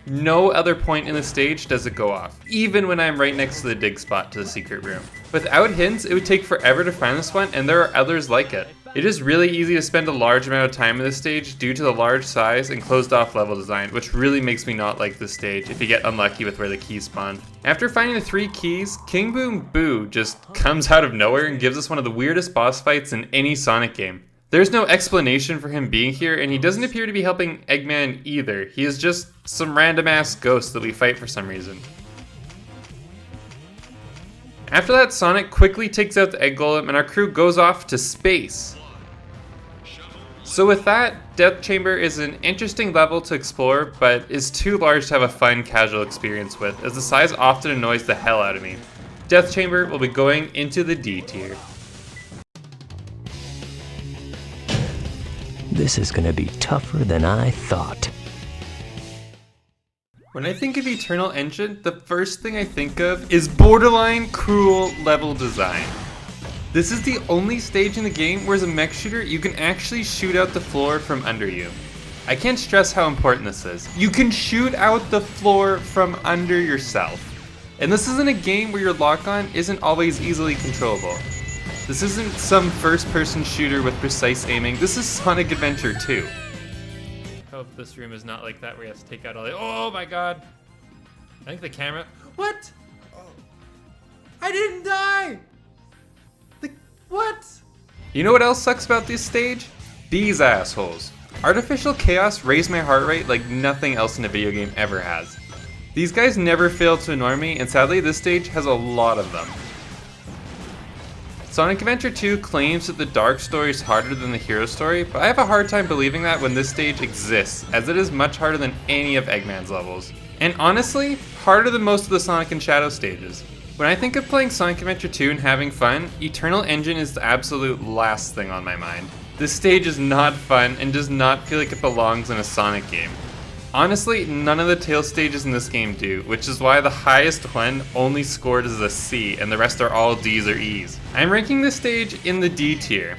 No other point in the stage does it go off, even when I'm right next to the dig spot to the secret room. Without hints, it would take forever to find this one, and there are others like it. It is really easy to spend a large amount of time in this stage due to the large size and closed off level design, which really makes me not like this stage if you get unlucky with where the keys spawn. After finding the 3 keys, King Boom Boo just comes out of nowhere and gives us one of the weirdest boss fights in any Sonic game. There's no explanation for him being here, and he doesn't appear to be helping Eggman either. He is just some random ass ghost that we fight for some reason. After that, Sonic quickly takes out the Egg Golem and our crew goes off to space. So with that, Death Chamber is an interesting level to explore, but is too large to have a fun, casual experience with, as the size often annoys the hell out of me. Death Chamber will be going into the D tier. This is gonna be tougher than I thought. When I think of Eternal Engine, the first thing I think of is borderline cruel level design. This is the only stage in the game where as a mech shooter, you can actually shoot out the floor from under you. I can't stress how important this is. You can shoot out the floor from under yourself. And this isn't a game where your lock-on isn't always easily controllable. This isn't some first-person shooter with precise aiming. This is Sonic Adventure 2. I hope this room is not like that where you have to take out all the... Oh my god! I think the camera... What? Oh. I didn't die! What? You know what else sucks about this stage? These assholes. Artificial chaos raised my heart rate like nothing else in a video game ever has. These guys never fail to annoy me, and sadly this stage has a lot of them. Sonic Adventure 2 claims that the dark story is harder than the hero story, but I have a hard time believing that when this stage exists, as it is much harder than any of Eggman's levels. And honestly, harder than most of the Sonic and Shadow stages. When I think of playing Sonic Adventure 2 and having fun, Eternal Engine is the absolute last thing on my mind. This stage is not fun and does not feel like it belongs in a Sonic game. Honestly, none of the tail stages in this game do, which is why the highest one only scored as a C and the rest are all Ds or Es. I'm ranking this stage in the D tier.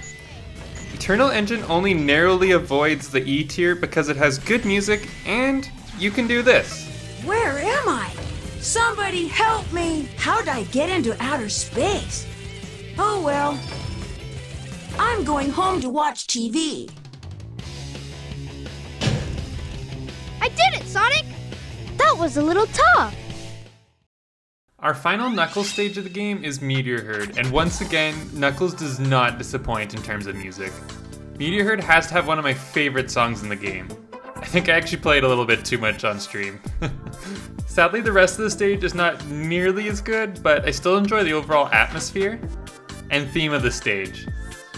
Eternal Engine only narrowly avoids the E tier because it has good music and you can do this. Where am I? Somebody help me! How'd I get into outer space? Oh well. I'm going home to watch TV. I did it, Sonic! That was a little tough. Our final Knuckles stage of the game is Meteor Herd, and once again, Knuckles does not disappoint in terms of music. Meteor Herd has to have one of my favorite songs in the game. I think I actually played a little bit too much on stream. Sadly, the rest of the stage is not nearly as good, but I still enjoy the overall atmosphere and theme of the stage.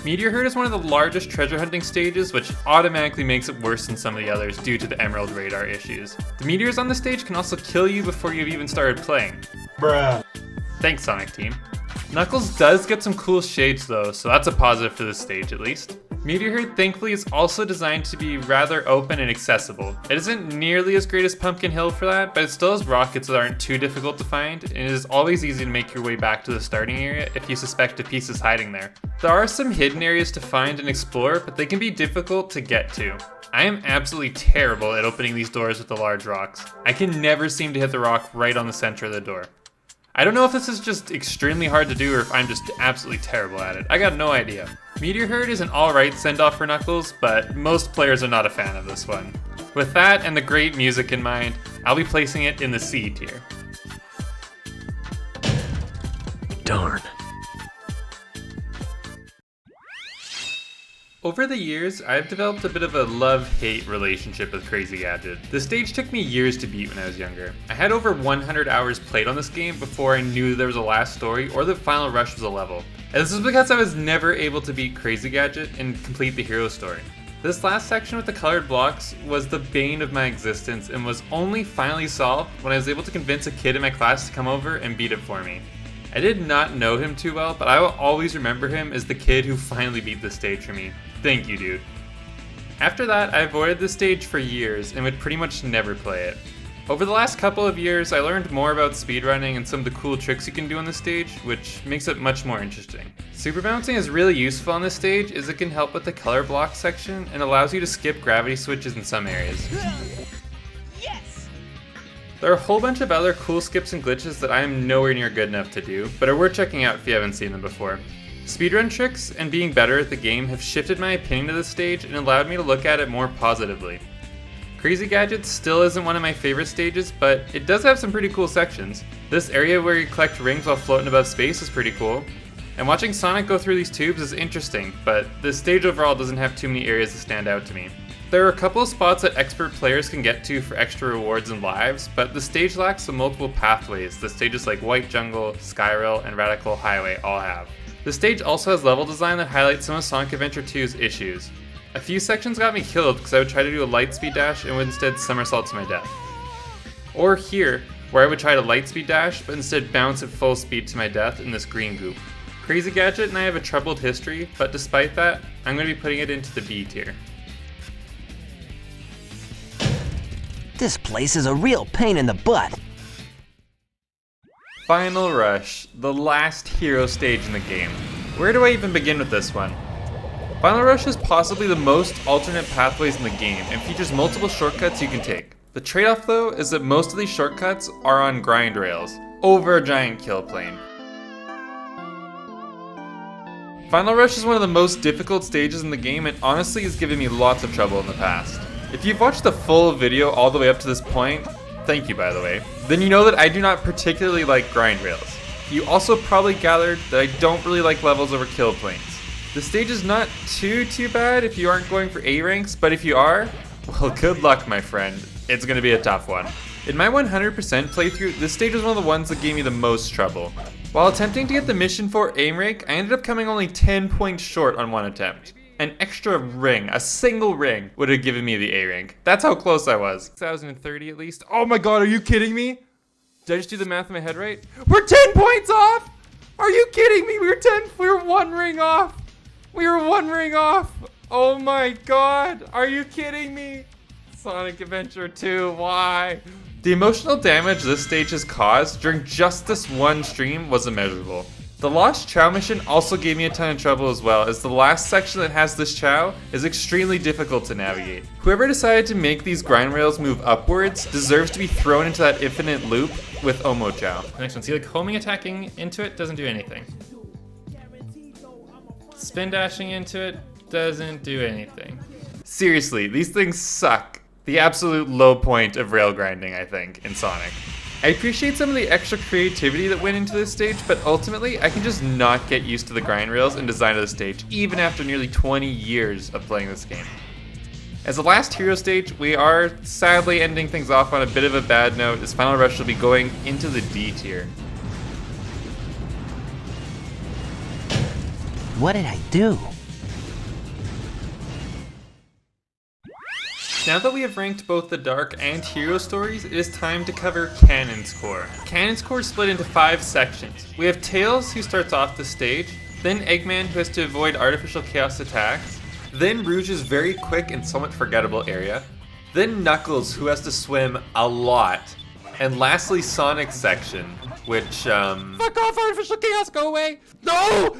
Meteor Herd is one of the largest treasure hunting stages, which automatically makes it worse than some of the others due to the Emerald Radar issues. The meteors on the stage can also kill you before you've even started playing. Bruh. Thanks, Sonic Team. Knuckles does get some cool shades though, so that's a positive for this stage at least. Meteor Herd thankfully is also designed to be rather open and accessible. It isn't nearly as great as Pumpkin Hill for that, but it still has rockets that aren't too difficult to find, and it is always easy to make your way back to the starting area if you suspect a piece is hiding there. There are some hidden areas to find and explore, but they can be difficult to get to. I am absolutely terrible at opening these doors with the large rocks. I can never seem to hit the rock right on the center of the door. I don't know if this is just extremely hard to do or if I'm just absolutely terrible at it. I got no idea. Meteor Herd is an alright send-off for Knuckles, but most players are not a fan of this one. With that and the great music in mind, I'll be placing it in the C tier. Darn. Over the years, I've developed a bit of a love-hate relationship with Crazy Gadget. The stage took me years to beat when I was younger. I had over 100 hours played on this game before I knew there was a last story or the final rush was a level. And this is because I was never able to beat Crazy Gadget and complete the hero story. This last section with the colored blocks was the bane of my existence and was only finally solved when I was able to convince a kid in my class to come over and beat it for me. I did not know him too well, but I will always remember him as the kid who finally beat the stage for me. Thank you, dude. After that, I avoided this stage for years and would pretty much never play it. Over the last couple of years, I learned more about speedrunning and some of the cool tricks you can do on this stage, which makes it much more interesting. Super bouncing is really useful on this stage as it can help with the color block section and allows you to skip gravity switches in some areas. Yes! There are a whole bunch of other cool skips and glitches that I am nowhere near good enough to do, but are worth checking out if you haven't seen them before. Speedrun tricks and being better at the game have shifted my opinion of this stage and allowed me to look at it more positively. Crazy Gadget still isn't one of my favorite stages, but it does have some pretty cool sections. This area where you collect rings while floating above space is pretty cool. And watching Sonic go through these tubes is interesting, but this stage overall doesn't have too many areas that stand out to me. There are a couple of spots that expert players can get to for extra rewards and lives, but the stage lacks the multiple pathways that stages like White Jungle, Skyrail, and Radical Highway all have. The stage also has level design that highlights some of Sonic Adventure 2's issues. A few sections got me killed because I would try to do a lightspeed dash and would instead somersault to my death. Or here, where I would try to lightspeed dash but instead bounce at full speed to my death in this green goop. Crazy Gadget and I have a troubled history, but despite that, I'm going to be putting it into the B tier. This place is a real pain in the butt. Final Rush, the last hero stage in the game. Where do I even begin with this one? Final Rush is possibly the most alternate pathways in the game and features multiple shortcuts you can take. The trade-off though is that most of these shortcuts are on grind rails, over a giant kill plane. Final Rush is one of the most difficult stages in the game and honestly has given me lots of trouble in the past. If you've watched the full video all the way up to this point, thank you by the way, then you know that I do not particularly like grind rails. You also probably gathered that I don't really like levels over kill planes. The stage is not too bad if you aren't going for A ranks, but if you are, well good luck my friend, it's going to be a tough one. In my 100% playthrough, this stage was one of the ones that gave me the most trouble. While attempting to get the mission for A rank, I ended up coming only 10 points short on one attempt. An extra ring, a single ring, would have given me the A rank. That's how close I was. 2030 at least. Oh my god, are you kidding me? Did I just do the math in my head right? We're 10 points off! Are you kidding me? We were one ring off! We were one ring off! Oh my god, are you kidding me? Sonic Adventure 2, why? The emotional damage this stage has caused during just this one stream was immeasurable. The Lost Chao mission also gave me a ton of trouble as well, as the last section that has this Chao is extremely difficult to navigate. Whoever decided to make these grind rails move upwards deserves to be thrown into that infinite loop with Omo Chao. Next one, see like homing attacking into it doesn't do anything. Spin dashing into it doesn't do anything. Seriously, these things suck. The absolute low point of rail grinding, I think, in Sonic. I appreciate some of the extra creativity that went into this stage, but ultimately, I can just not get used to the grind rails and design of the stage, even after nearly 20 years of playing this game. As the last hero stage, we are sadly ending things off on a bit of a bad note, as Final Rush will be going into the D tier. What did I do? Now that we have ranked both the Dark and Hero stories, it is time to cover Canon's Core. Canon's Core is split into 5 sections. We have Tails, who starts off the stage, then Eggman, who has to avoid artificial chaos attacks, then Rouge's very quick and somewhat forgettable area, then Knuckles, who has to swim a lot, and lastly Sonic's section, which, fuck off, artificial chaos, go away! No!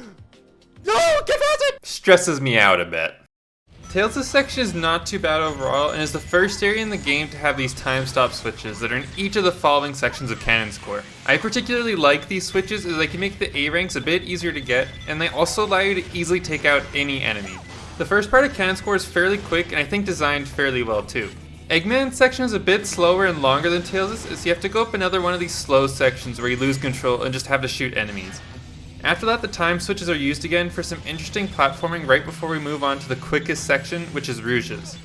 No, get past it! Stresses me out a bit. Tails' section is not too bad overall, and is the first area in the game to have these time stop switches that are in each of the following sections of Canon's Core. I particularly like these switches as they can make the A ranks a bit easier to get, and they also allow you to easily take out any enemy. The first part of Canon's Core is fairly quick and I think designed fairly well too. Eggman's section is a bit slower and longer than Tails', as you have to go up another one of these slow sections where you lose control and just have to shoot enemies. After that, the time switches are used again for some interesting platforming right before we move on to the quickest section, which is Rouge's.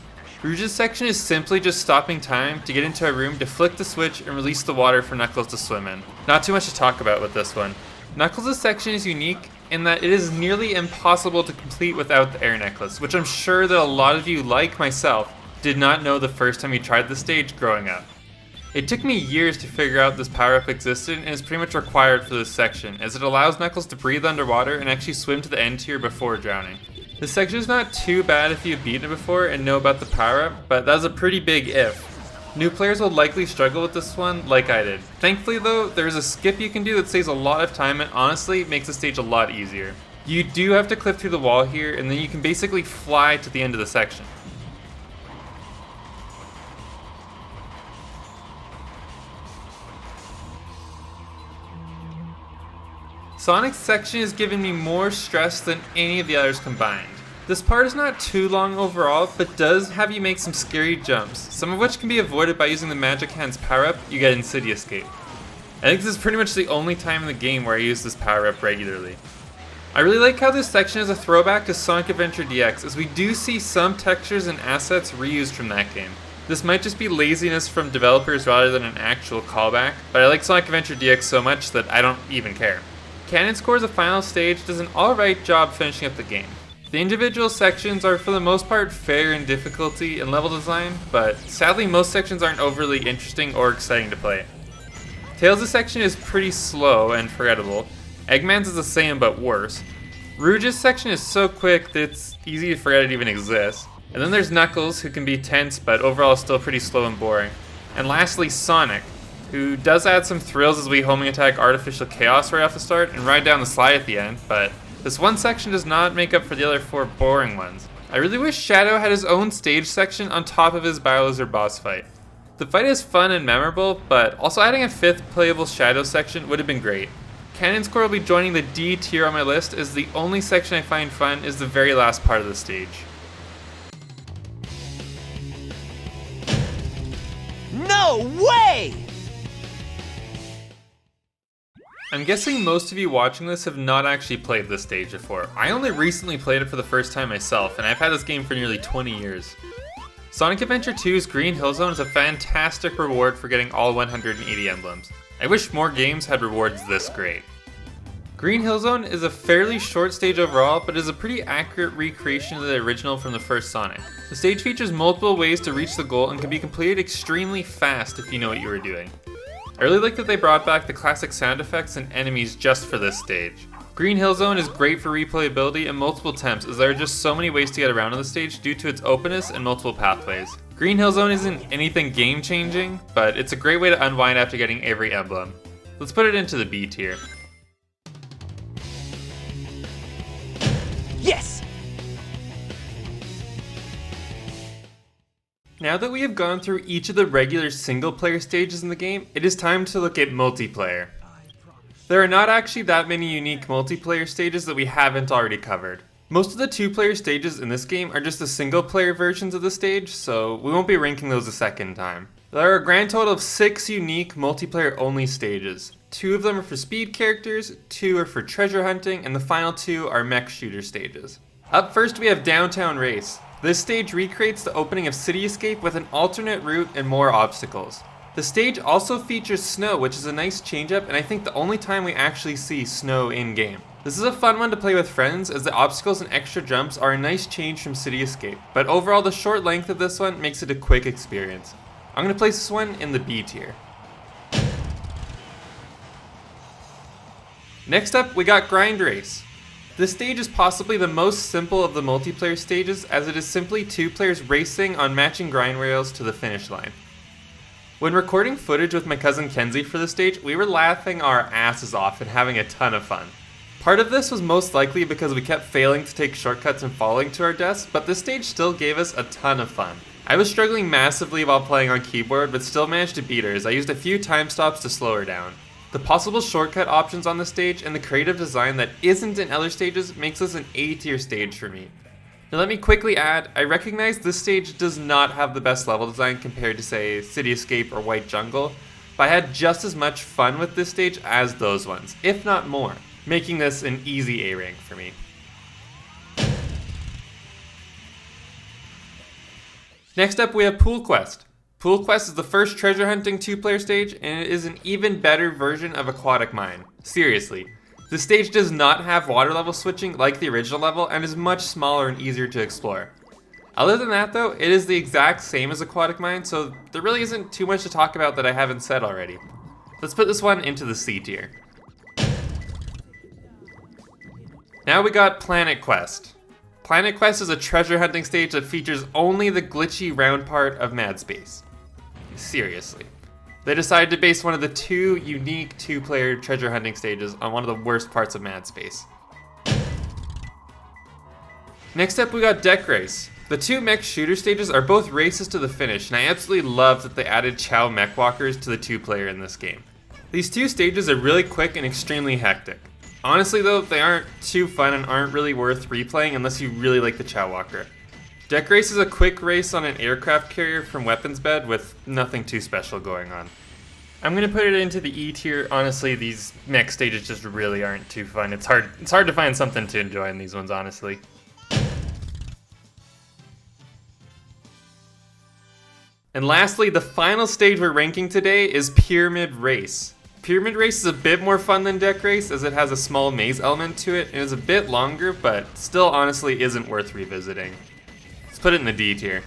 Rouge's section is simply just stopping time to get into a room to flick the switch and release the water for Knuckles to swim in. Not too much to talk about with this one. Knuckles' section is unique in that it is nearly impossible to complete without the air necklace, which I'm sure that a lot of you, like myself, did not know the first time you tried the stage growing up. It took me years to figure out this power-up existed and is pretty much required for this section, as it allows Knuckles to breathe underwater and actually swim to the end tier before drowning. This section is not too bad if you've beaten it before and know about the power-up, but that's a pretty big if. New players will likely struggle with this one, like I did. Thankfully though, there's a skip you can do that saves a lot of time and honestly makes the stage a lot easier. You do have to clip through the wall here, and then you can basically fly to the end of the section. Sonic's section has given me more stress than any of the others combined. This part is not too long overall, but does have you make some scary jumps, some of which can be avoided by using the Magic Hand's power-up you get in City Escape. I think this is pretty much the only time in the game where I use this power-up regularly. I really like how this section is a throwback to Sonic Adventure DX, as we do see some textures and assets reused from that game. This might just be laziness from developers rather than an actual callback, but I like Sonic Adventure DX so much that I don't even care. Cannon Score's a final stage does an alright job finishing up the game. The individual sections are for the most part fair in difficulty and level design, but sadly most sections aren't overly interesting or exciting to play. Tails' section is pretty slow and forgettable. Eggman's is the same but worse. Rouge's section is so quick that it's easy to forget it even exists. And then there's Knuckles, who can be tense but overall still pretty slow and boring. And lastly Sonic, who does add some thrills as we homing attack Artificial Chaos right off the start and ride down the slide at the end, but this one section does not make up for the other 4 boring ones. I really wish Shadow had his own stage section on top of his Biolizard boss fight. The fight is fun and memorable, but also adding a 5th playable Shadow section would have been great. Cannon Score will be joining the D tier on my list, as the only section I find fun is the very last part of the stage. No way! I'm guessing most of you watching this have not actually played this stage before. I only recently played it for the first time myself, and I've had this game for nearly 20 years. Sonic Adventure 2's Green Hill Zone is a fantastic reward for getting all 180 emblems. I wish more games had rewards this great. Green Hill Zone is a fairly short stage overall, but is a pretty accurate recreation of the original from the first Sonic. The stage features multiple ways to reach the goal and can be completed extremely fast if you know what you were doing. I really like that they brought back the classic sound effects and enemies just for this stage. Green Hill Zone is great for replayability and multiple attempts, as there are just so many ways to get around on the stage due to its openness and multiple pathways. Green Hill Zone isn't anything game changing, but it's a great way to unwind after getting every emblem. Let's put it into the B tier. Yes! Now that we have gone through each of the regular single player stages in the game, it is time to look at multiplayer. There are not actually that many unique multiplayer stages that we haven't already covered. Most of the 2-player stages in this game are just the single-player versions of the stage, so we won't be ranking those a second time. There are a grand total of 6 unique multiplayer-only stages. 2 of them are for speed characters, 2 are for treasure hunting, and the final 2 are mech shooter stages. Up first we have Downtown Race. This stage recreates the opening of City Escape with an alternate route and more obstacles. The stage also features snow, which is a nice change-up, and I think the only time we actually see snow in-game. This is a fun one to play with friends, as the obstacles and extra jumps are a nice change from City Escape, but overall the short length of this one makes it a quick experience. I'm going to place this one in the B tier. Next up, we got Grind Race. This stage is possibly the most simple of the multiplayer stages, as it is simply 2 players racing on matching grind rails to the finish line. When recording footage with my cousin Kenzie for this stage, we were laughing our asses off and having a ton of fun. Part of this was most likely because we kept failing to take shortcuts and falling to our deaths, but this stage still gave us a ton of fun. I was struggling massively while playing on keyboard, but still managed to beat her as I used a few time stops to slow her down. The possible shortcut options on the stage and the creative design that isn't in other stages makes this an A tier stage for me. Now let me quickly add, I recognize this stage does not have the best level design compared to say City Escape or White Jungle, but I had just as much fun with this stage as those ones, if not more, making this an easy A rank for me. Next up we have Pool Quest. Pool Quest is the first treasure hunting 2-player stage, and it is an even better version of Aquatic Mine. Seriously. The stage does not have water level switching like the original level, and is much smaller and easier to explore. Other than that though, it is the exact same as Aquatic Mine, so there really isn't too much to talk about that I haven't said already. Let's put this one into the C tier. Now we got Planet Quest. Planet Quest is a treasure hunting stage that features only the glitchy round part of Mad Space. Seriously. They decided to base one of the 2 unique 2-player treasure hunting stages on one of the worst parts of Mad Space. Next up we got Deck Race. The 2 mech shooter stages are both races to the finish, and I absolutely love that they added Chao mech walkers to the 2-player in this game. These 2 stages are really quick and extremely hectic. Honestly though, they aren't too fun and aren't really worth replaying unless you really like the Chao Walker. Deck Race is a quick race on an aircraft carrier from Weapons Bed with nothing too special going on. I'm gonna put it into the E tier. Honestly, these mech stages just really aren't too fun. It's hard to find something to enjoy in these ones, honestly. And lastly, the final stage we're ranking today is Pyramid Race. Pyramid Race is a bit more fun than Deck Race as it has a small maze element to it and is a bit longer, but still honestly isn't worth revisiting. Let's put it in the D tier.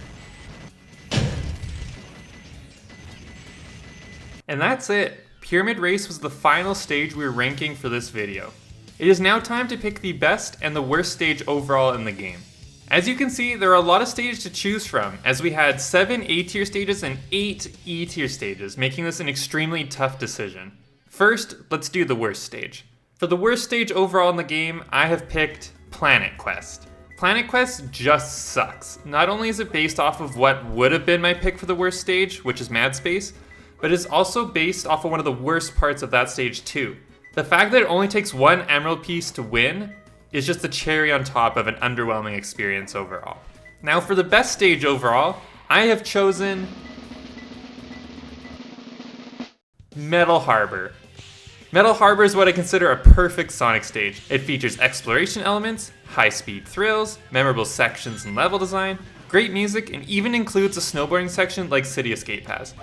And that's it. Pyramid Race was the final stage we were ranking for this video. It is now time to pick the best and the worst stage overall in the game. As you can see, there are a lot of stages to choose from, as we had 7 A tier stages and 8 E tier stages, making this an extremely tough decision. First, let's do the worst stage. For the worst stage overall in the game, I have picked Planet Quest. Planet Quest just sucks. Not only is it based off of what would have been my pick for the worst stage, which is Mad Space, but it's also based off of one of the worst parts of that stage too. The fact that it only takes one emerald piece to win is just the cherry on top of an underwhelming experience overall. Now for the best stage overall, I have chosen Metal Harbor. Metal Harbor is what I consider a perfect Sonic stage. It features exploration elements, high-speed thrills, memorable sections and level design, great music, and even includes a snowboarding section like City Escape has.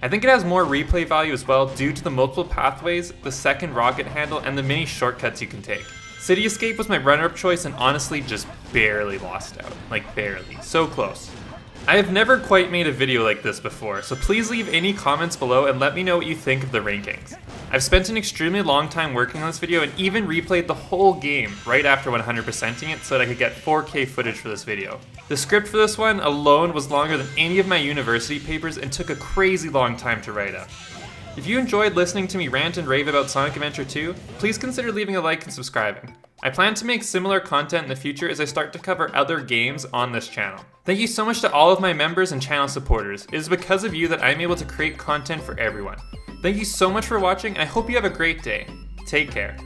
I think it has more replay value as well due to the multiple pathways, the second rocket handle, and the many shortcuts you can take. City Escape was my runner-up choice and honestly just barely lost out. Like barely. So close. I have never quite made a video like this before, so please leave any comments below and let me know what you think of the rankings. I've spent an extremely long time working on this video and even replayed the whole game right after 100%ing it so that I could get 4K footage for this video. The script for this one alone was longer than any of my university papers and took a crazy long time to write up. If you enjoyed listening to me rant and rave about Sonic Adventure 2, please consider leaving a like and subscribing. I plan to make similar content in the future as I start to cover other games on this channel. Thank you so much to all of my members and channel supporters. It is because of you that I'm able to create content for everyone. Thank you so much for watching. I hope you have a great day. Take care.